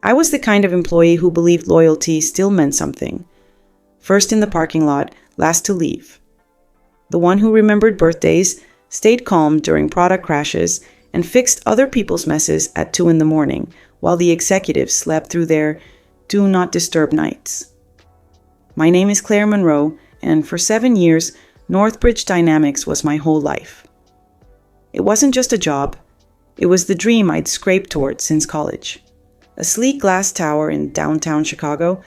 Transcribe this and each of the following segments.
I was the kind of employee who believed loyalty still meant something. First in the parking lot, last to leave. The one who remembered birthdays, stayed calm during product crashes, and fixed other people's messes at 2 a.m, while the executives slept through their do not disturb nights. My name is Claire Monroe, and for 7 years, Northbridge Dynamics was my whole life. It wasn't just a job. It was the dream I'd scraped toward since college. A sleek glass tower in downtown Chicago,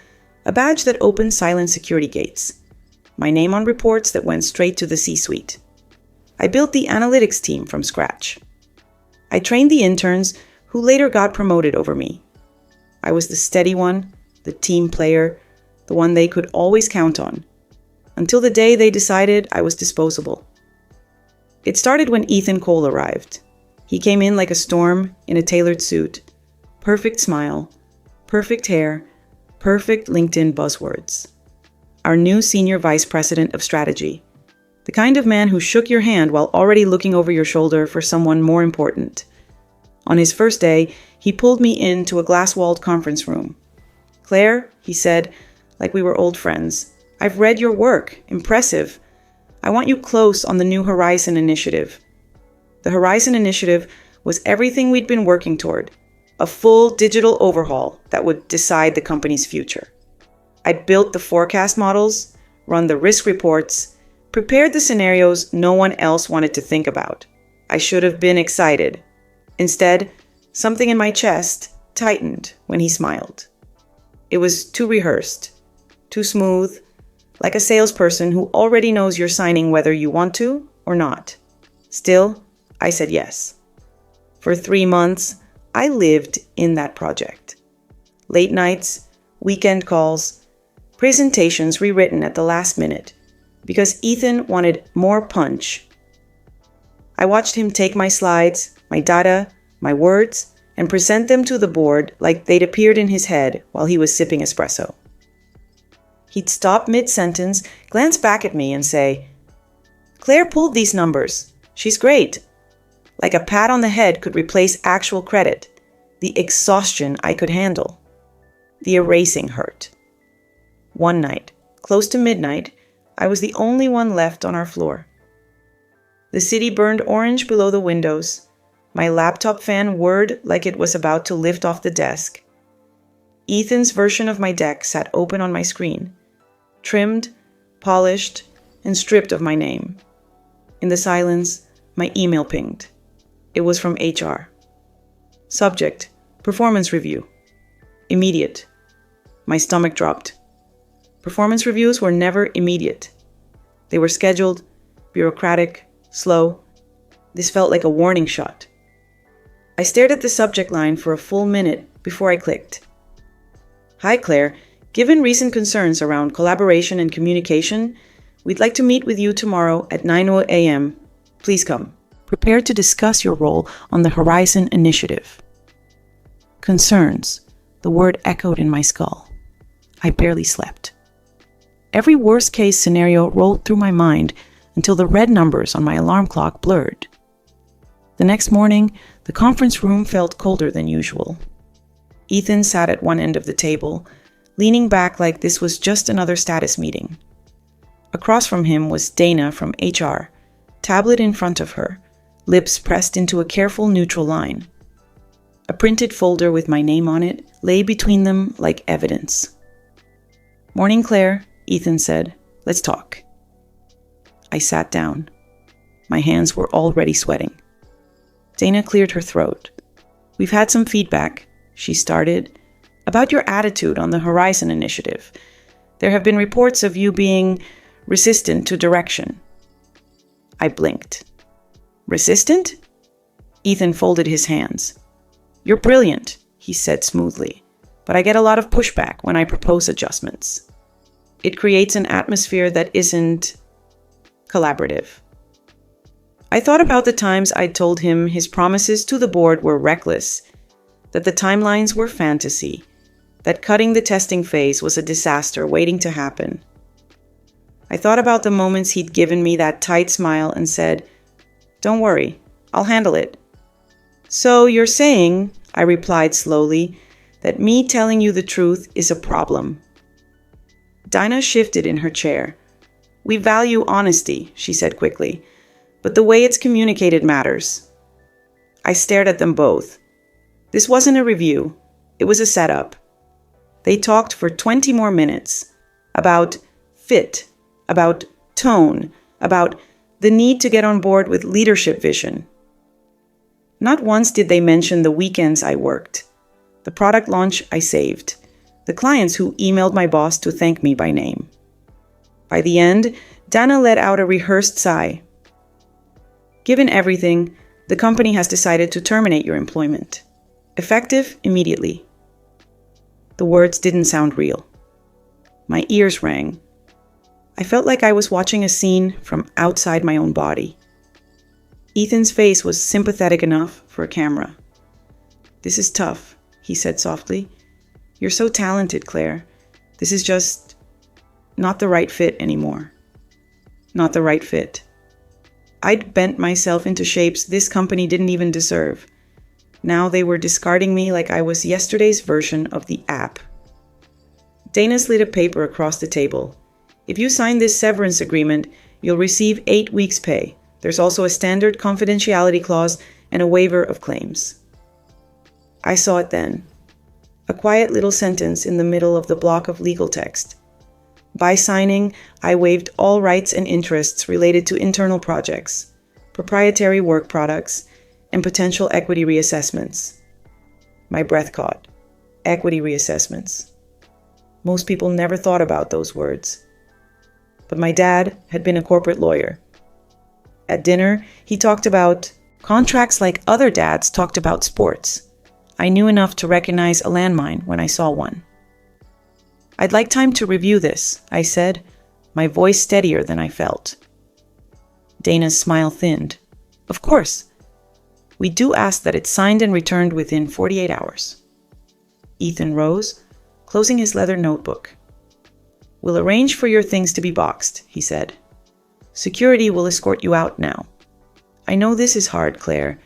a badge that opened silent security gates, my name on reports that went straight to the C-suite. I built the analytics team from scratch. I trained the interns who later got promoted over me. I was the steady one, the team player, the one they could always count on, until the day they decided I was disposable. It started when Ethan Cole arrived. He came in like a storm in a tailored suit, perfect smile, perfect hair, perfect LinkedIn buzzwords. Our new senior vice president of strategy, the kind of man who shook your hand while already looking over your shoulder for someone more important. On his first day, he pulled me into a glass-walled conference room. "Claire," he said, like we were old friends, "I've read your work. Impressive. I want you close on the new Horizon Initiative." The Horizon Initiative was everything we'd been working toward, a full digital overhaul that would decide the company's future. I'd built the forecast models, run the risk reports, prepared the scenarios no one else wanted to think about. I should have been excited. Instead, something in my chest tightened when he smiled. It was too rehearsed, too smooth, like a salesperson who already knows you're signing whether you want to or not. Still, I said yes. For 3 months, I lived in that project. Late nights, weekend calls, presentations rewritten at the last minute, because Ethan wanted more punch. I watched him take my slides, my data, my words, and present them to the board like they'd appeared in his head while he was sipping espresso. He'd stop mid-sentence, glance back at me, and say, "Claire pulled these numbers. She's great." Like a pat on the head could replace actual credit, the exhaustion I could handle, the erasing hurt. One night, close to midnight, I was the only one left on our floor. The city burned orange below the windows. My laptop fan whirred like it was about to lift off the desk. Ethan's version of my deck sat open on my screen, trimmed, polished, and stripped of my name. In the silence, my email pinged. It was from HR. Subject, performance review. Immediate. My stomach dropped. Performance reviews were never immediate. They were scheduled, bureaucratic, slow. This felt like a warning shot. I stared at the subject line for a full minute before I clicked. "Hi, Claire. Given recent concerns around collaboration and communication, we'd like to meet with you tomorrow at 9 a.m. Please come. Prepared to discuss your role on the Horizon Initiative." Concerns. The word echoed in my skull. I barely slept. Every worst-case scenario rolled through my mind until the red numbers on my alarm clock blurred. The next morning, the conference room felt colder than usual. Ethan sat at one end of the table, leaning back like this was just another status meeting. Across from him was Dana from HR, tablet in front of her, lips pressed into a careful neutral line. A printed folder with my name on it lay between them like evidence. "Morning, Claire," Ethan said. "Let's talk." I sat down. My hands were already sweating. Dana cleared her throat. "We've had some feedback," she started, "about your attitude on the Horizon Initiative. There have been reports of you being resistant to direction." I blinked. "Resistant?" Ethan folded his hands. "You're brilliant," he said smoothly, "but I get a lot of pushback when I propose adjustments. It creates an atmosphere that isn't collaborative." I thought about the times I'd told him his promises to the board were reckless, that the timelines were fantasy, that cutting the testing phase was a disaster waiting to happen. I thought about the moments he'd given me that tight smile and said, "Don't worry, I'll handle it." "So you're saying," I replied slowly, that me telling you the truth is a problem. Dinah shifted in her chair. We value honesty, she said quickly, but the way it's communicated matters. I stared at them both. This wasn't a review. It was a setup. They talked for 20 more minutes about fit, about tone, about the need to get on board with leadership vision. Not once did they mention the weekends I worked, the product launch I saved, the clients who emailed my boss to thank me by name. By the end, Dana let out a rehearsed sigh. Given everything, the company has decided to terminate your employment. Effective immediately. The words didn't sound real. My ears rang. I felt like I was watching a scene from outside my own body. Ethan's face was sympathetic enough for a camera. This is tough, he said softly. You're so talented, Claire. This is just not the right fit anymore. Not the right fit. I'd bent myself into shapes this company didn't even deserve. Now they were discarding me like I was yesterday's version of the app. Dana slid a paper across the table. If you sign this severance agreement, you'll receive 8 weeks' pay. There's also a standard confidentiality clause and a waiver of claims. I saw it then. A quiet little sentence in the middle of the block of legal text. By signing, I waived all rights and interests related to internal projects, proprietary work products, and potential equity reassessments. My breath caught. Equity reassessments. Most people never thought about those words. But my dad had been a corporate lawyer. At dinner, he talked about contracts like other dads talked about sports. I knew enough to recognize a landmine when I saw one. I'd like time to review this, I said, my voice steadier than I felt. Dana's smile thinned. Of course. We do ask that it's signed and returned within 48 hours. Ethan rose, closing his leather notebook. We'll arrange for your things to be boxed, he said. Security will escort you out now. I know this is hard, Claire,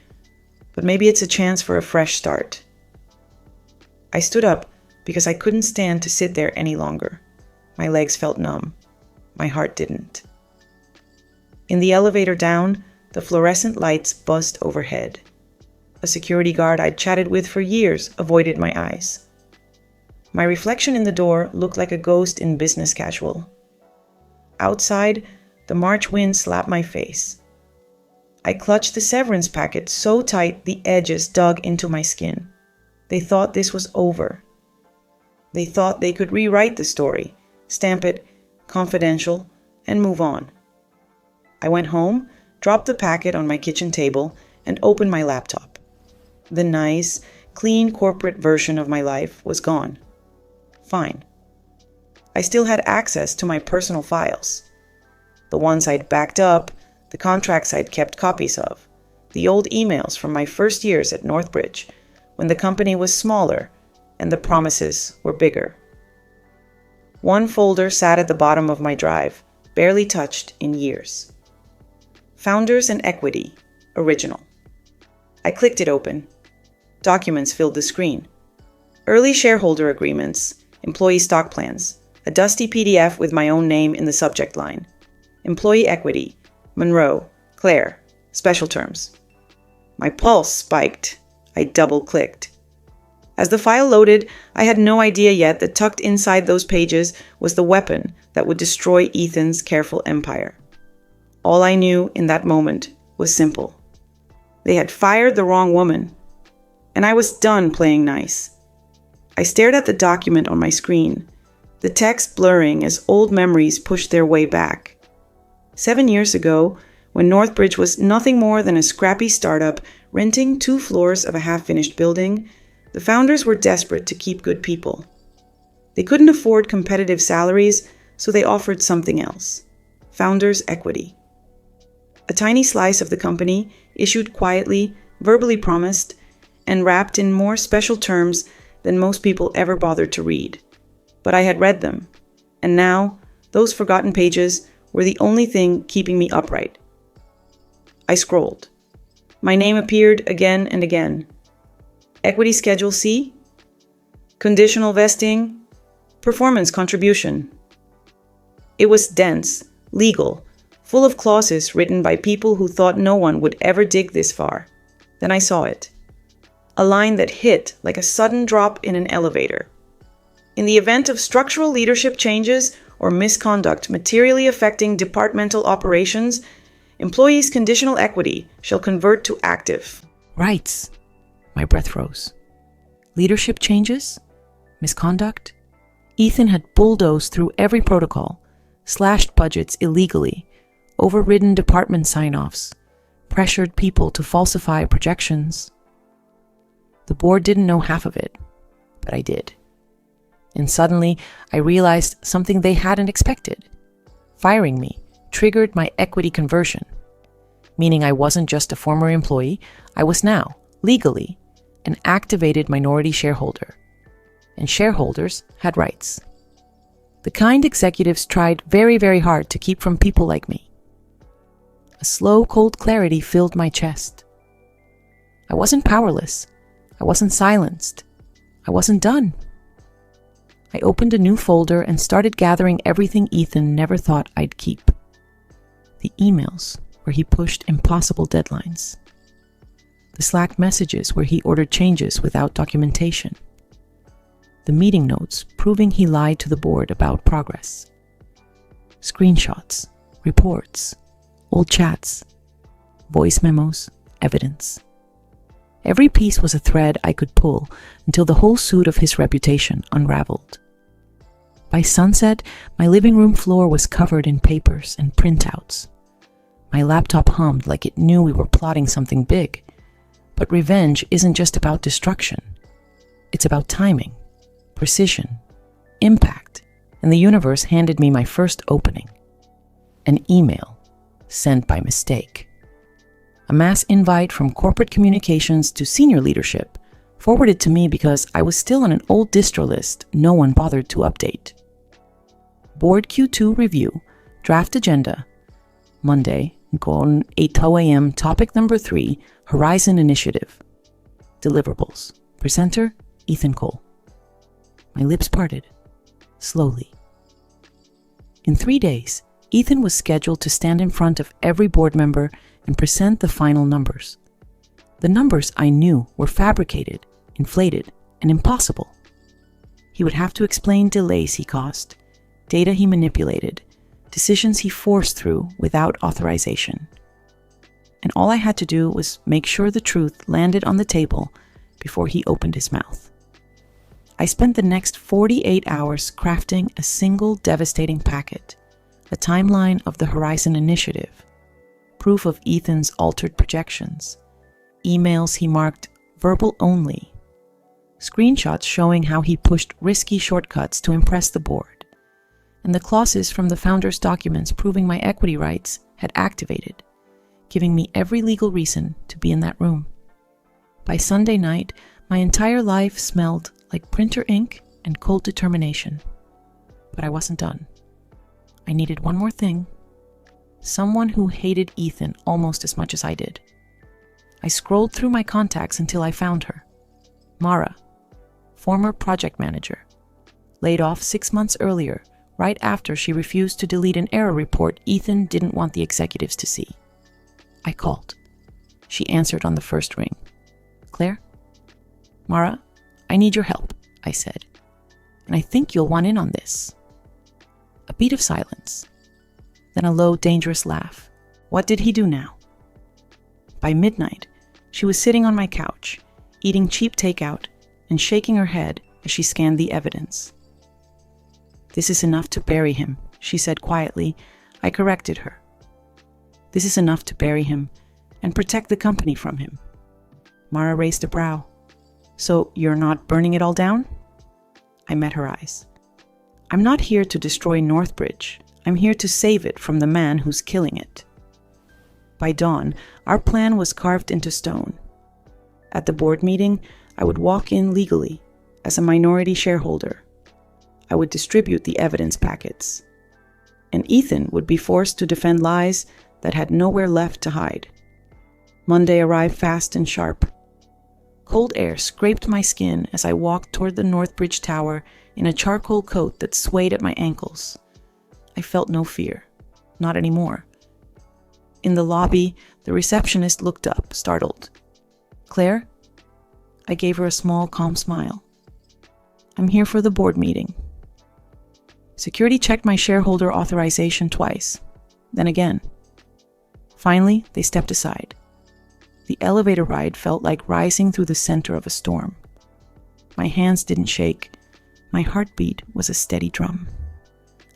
but maybe it's a chance for a fresh start. I stood up because I couldn't stand to sit there any longer. My legs felt numb. My heart didn't. In the elevator down, the fluorescent lights buzzed overhead. A security guard I'd chatted with for years avoided my eyes. My reflection in the door looked like a ghost in business casual. Outside, the March wind slapped my face. I clutched the severance packet so tight the edges dug into my skin. They thought this was over. They thought they could rewrite the story, stamp it confidential, and move on. I went home, dropped the packet on my kitchen table, and opened my laptop. The nice, clean corporate version of my life was gone. Fine. I still had access to my personal files. The ones I'd backed up, the contracts I'd kept copies of, the old emails from my first years at Northbridge, when the company was smaller and the promises were bigger. One folder sat at the bottom of my drive, barely touched in years. Founders and Equity, Original. I clicked it open. Documents filled the screen. Early shareholder agreements, employee stock plans, a dusty PDF with my own name in the subject line. Employee Equity, Monroe, Claire, special terms. My pulse spiked. I double-clicked. As the file loaded, I had no idea yet that tucked inside those pages was the weapon that would destroy Ethan's careful empire. All I knew in that moment was simple. They had fired the wrong woman, and I was done playing nice. I stared at the document on my screen, the text blurring as old memories pushed their way back. 7 years ago, when Northbridge was nothing more than a scrappy startup renting 2 floors of a half-finished building, the founders were desperate to keep good people. They couldn't afford competitive salaries, so they offered something else. Founders' Equity. A tiny slice of the company, issued quietly, verbally promised, and wrapped in more special terms than most people ever bothered to read. But I had read them, and now those forgotten pages were the only thing keeping me upright. I scrolled. My name appeared again and again. Equity Schedule C? conditional vesting, performance contribution. It was dense, legal, full of clauses written by people who thought no one would ever dig this far. Then I saw it. A line that hit like a sudden drop in an elevator. In the event of structural leadership changes or misconduct materially affecting departmental operations, employees' conditional equity shall convert to active. Rights. My breath froze. Leadership changes? Misconduct? Ethan had bulldozed through every protocol, slashed budgets illegally, overridden department sign-offs, pressured people to falsify projections. The board didn't know half of it, but I did. And suddenly, I realized something they hadn't expected. Firing me triggered my equity conversion, meaning I wasn't just a former employee, I was now, legally, an activated minority shareholder. And shareholders had rights. The kind executives tried very, very hard to keep from people like me. A slow, cold clarity filled my chest. I wasn't powerless. I wasn't silenced. I wasn't done. I opened a new folder and started gathering everything Ethan never thought I'd keep. The emails where he pushed impossible deadlines. The Slack messages where he ordered changes without documentation. The meeting notes proving he lied to the board about progress. Screenshots, reports, old chats, voice memos, evidence. Every piece was a thread I could pull until the whole suit of his reputation unraveled. By sunset, my living room floor was covered in papers and printouts. My laptop hummed like it knew we were plotting something big. But revenge isn't just about destruction. It's about timing, precision, impact, and the universe handed me my first opening. An email sent by mistake. A mass invite from corporate communications to senior leadership, forwarded to me because I was still on an old distro list no one bothered to update. Board Q2 review, draft agenda, Monday, con 8 a.m., topic number 3, Horizon Initiative. Deliverables. Presenter, Ethan Cole. My lips parted, slowly. In 3 days, Ethan was scheduled to stand in front of every board member and present the final numbers. The numbers I knew were fabricated, inflated, and impossible. He would have to explain delays he caused, data he manipulated, decisions he forced through without authorization. And all I had to do was make sure the truth landed on the table before he opened his mouth. I spent the next 48 hours crafting a single devastating packet, a timeline of the Horizon Initiative, proof of Ethan's altered projections, emails he marked verbal only, screenshots showing how he pushed risky shortcuts to impress the board, and the clauses from the founder's documents proving my equity rights had activated, giving me every legal reason to be in that room. By Sunday night, my entire life smelled like printer ink and cold determination. But I wasn't done. I needed one more thing. Someone who hated Ethan almost as much as I did. I scrolled through my contacts until I found her. Mara, former project manager, laid off 6 months earlier, right after she refused to delete an error report Ethan didn't want the executives to see. I called. She answered on the first ring. Claire? Mara, I need your help, I said. And I think you'll want in on this. A beat of silence. Then a low, dangerous laugh. What did he do now? By midnight, she was sitting on my couch, eating cheap takeout and shaking her head as she scanned the evidence. This is enough to bury him, she said quietly. I corrected her. This is enough to bury him and protect the company from him. Mara raised a brow. So you're not burning it all down? I met her eyes. I'm not here to destroy Northbridge. I'm here to save it from the man who's killing it. By dawn, our plan was carved into stone. At the board meeting, I would walk in legally as a minority shareholder. I would distribute the evidence packets. And Ethan would be forced to defend lies that had nowhere left to hide. Monday arrived fast and sharp. Cold air scraped my skin as I walked toward the North Bridge Tower in a charcoal coat that swayed at my ankles. I felt no fear. Not anymore. In the lobby, the receptionist looked up, startled. "Claire?" I gave her a small, calm smile. "I'm here for the board meeting." Security checked my shareholder authorization twice, then again. Finally, they stepped aside. The elevator ride felt like rising through the center of a storm. My hands didn't shake. My heartbeat was a steady drum.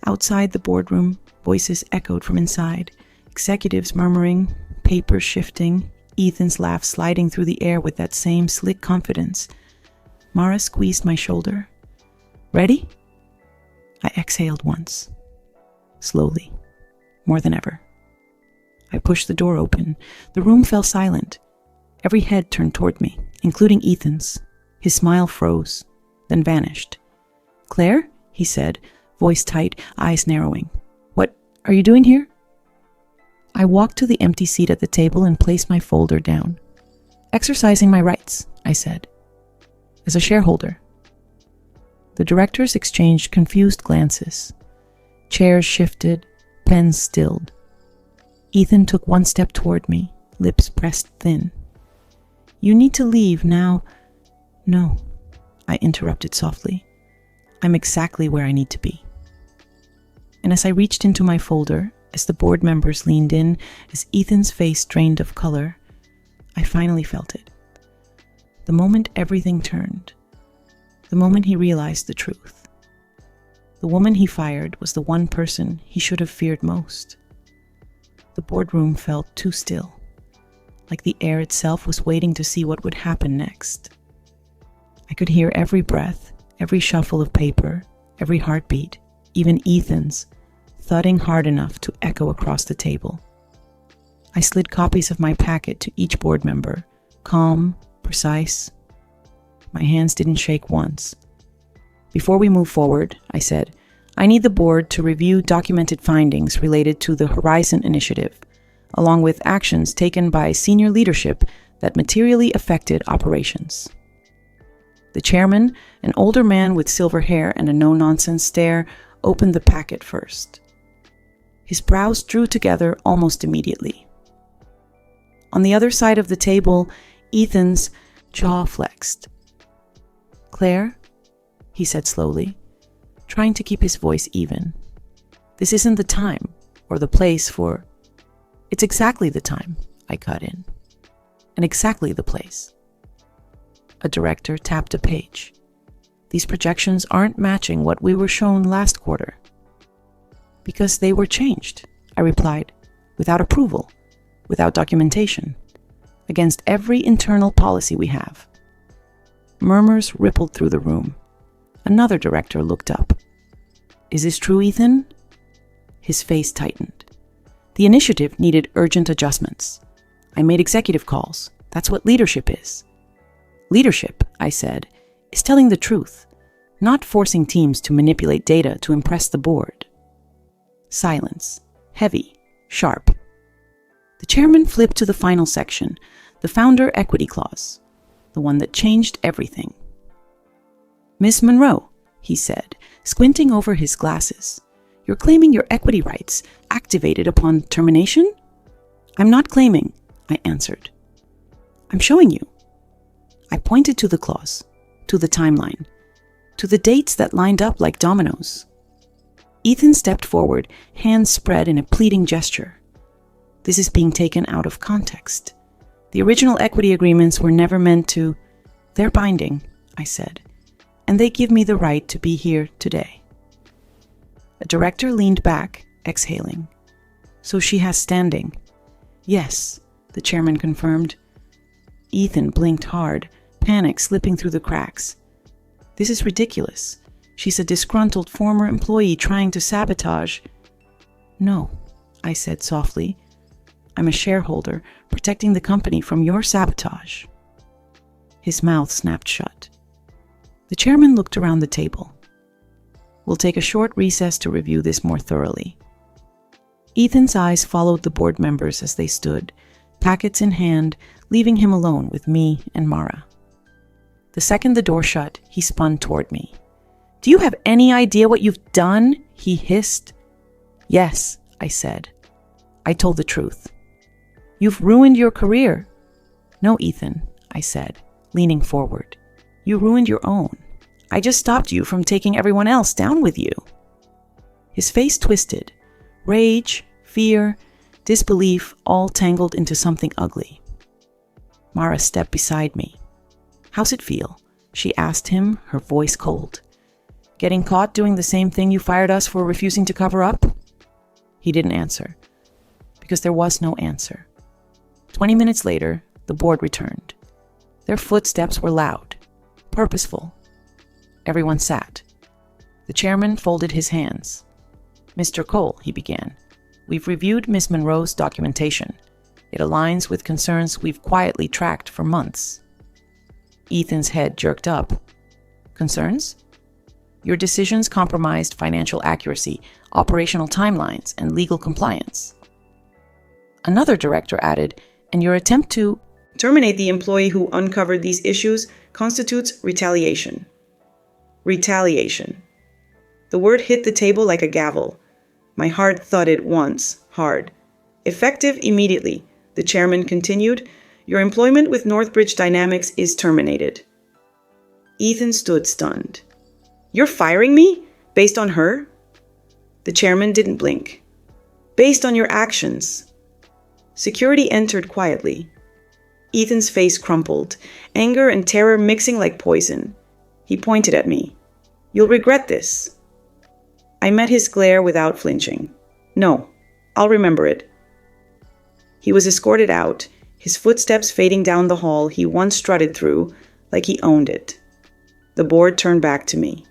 Outside the boardroom, voices echoed from inside, executives murmuring, papers shifting, Ethan's laugh sliding through the air with that same slick confidence. Mara squeezed my shoulder. "Ready?" I exhaled once. Slowly. More than ever. I pushed the door open. The room fell silent. Every head turned toward me, including Ethan's. His smile froze, then vanished. "Claire?" he said, voice tight, eyes narrowing. "What are you doing here?" I walked to the empty seat at the table and placed my folder down. "Exercising my rights," I said. "As a shareholder." The directors exchanged confused glances. Chairs shifted, pens stilled. Ethan took one step toward me, lips pressed thin. "You need to leave now." "No," I interrupted softly. "I'm exactly where I need to be." And as I reached into my folder, as the board members leaned in, as Ethan's face drained of color, I finally felt it. The moment everything turned. The moment he realized the truth. The woman he fired was the one person he should have feared most. The boardroom felt too still, like the air itself was waiting to see what would happen next. I could hear every breath, every shuffle of paper, every heartbeat, even Ethan's, thudding hard enough to echo across the table. I slid copies of my packet to each board member, calm, precise. My hands didn't shake once. "Before we move forward," I said, "I need the board to review documented findings related to the Horizon Initiative, along with actions taken by senior leadership that materially affected operations." The chairman, an older man with silver hair and a no-nonsense stare, opened the packet first. His brows drew together almost immediately. On the other side of the table, Ethan's jaw flexed. "Claire," he said slowly, trying to keep his voice even. "This isn't the time or the place for—" "It's exactly the time," I cut in. "And exactly the place." A director tapped a page. "These projections aren't matching what we were shown last quarter." "Because they were changed," I replied, "without approval, without documentation, against every internal policy we have." Murmurs rippled through the room. Another director looked up. "Is this true, Ethan?" His face tightened. "The initiative needed urgent adjustments. I made executive calls. That's what leadership is." "Leadership," I said, "is telling the truth, not forcing teams to manipulate data to impress the board." Silence. Heavy. Sharp. The chairman flipped to the final section, the founder equity clause, the one that changed everything. "Miss Monroe," he said, squinting over his glasses, "you're claiming your equity rights activated upon termination?" "I'm not claiming," I answered. "I'm showing you." I pointed to the clause, to the timeline, to the dates that lined up like dominoes. Ethan stepped forward, hands spread in a pleading gesture. "This is being taken out of context. The original equity agreements were never meant to—" "They're binding," I said, "and they give me the right to be here today." A director leaned back, exhaling. "So she has standing." "Yes," the chairman confirmed. Ethan blinked hard, panic slipping through the cracks. "This is ridiculous. She's a disgruntled former employee trying to sabotage." "No," I said softly. "I'm a shareholder protecting the company from your sabotage." His mouth snapped shut. The chairman looked around the table. "We'll take a short recess to review this more thoroughly." Ethan's eyes followed the board members as they stood, packets in hand, leaving him alone with me and Mara. The second the door shut, he spun toward me. "Do you have any idea what you've done?" he hissed. "Yes," I said. I told the truth. "You've ruined your career." "No, Ethan," I said, leaning forward. "You ruined your own. I just stopped you from taking everyone else down with you." His face twisted. Rage, fear, disbelief, all tangled into something ugly. Mara stepped beside me. "How's it feel?" she asked him, her voice cold. "Getting caught doing the same thing you fired us for refusing to cover up?" He didn't answer, because there was no answer. 20 minutes later, the board returned. Their footsteps were loud, purposeful. Everyone sat. The chairman folded his hands. "Mr. Cole," he began, "we've reviewed Ms. Monroe's documentation. It aligns with concerns we've quietly tracked for months." Ethan's head jerked up. "Concerns?" "Your decisions compromised financial accuracy, operational timelines, and legal compliance." Another director added, "And your attempt to terminate the employee who uncovered these issues constitutes retaliation." Retaliation. The word hit the table like a gavel. My heart thudded once, hard. "Effective immediately," the chairman continued. "Your employment with Northbridge Dynamics is terminated." Ethan stood stunned. "You're firing me? Based on her?" The chairman didn't blink. "Based on your actions." Security entered quietly. Ethan's face crumpled, anger and terror mixing like poison. He pointed at me. "You'll regret this." I met his glare without flinching. "No, I'll remember it." He was escorted out, his footsteps fading down the hall he once strutted through like he owned it. The board turned back to me.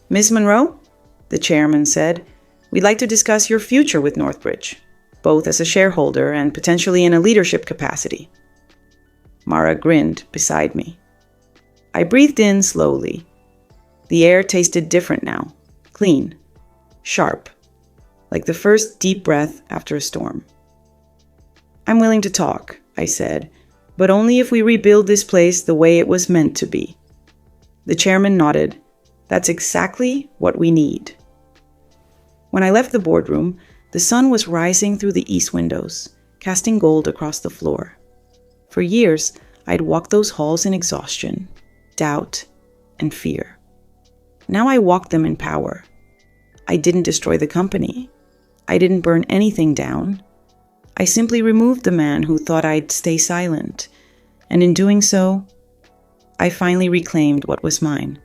"Ms. Monroe," the chairman said, "we'd like to discuss your future with Northbridge, both as a shareholder and potentially in a leadership capacity." Mara grinned beside me. I breathed in slowly. The air tasted different now, clean, sharp, like the first deep breath after a storm. "I'm willing to talk," I said, "but only if we rebuild this place the way it was meant to be." The chairman nodded. "That's exactly what we need." When I left the boardroom, the sun was rising through the east windows, casting gold across the floor. For years, I'd walked those halls in exhaustion, doubt, and fear. Now I walked them in power. I didn't destroy the company. I didn't burn anything down. I simply removed the man who thought I'd stay silent, and in doing so, I finally reclaimed what was mine.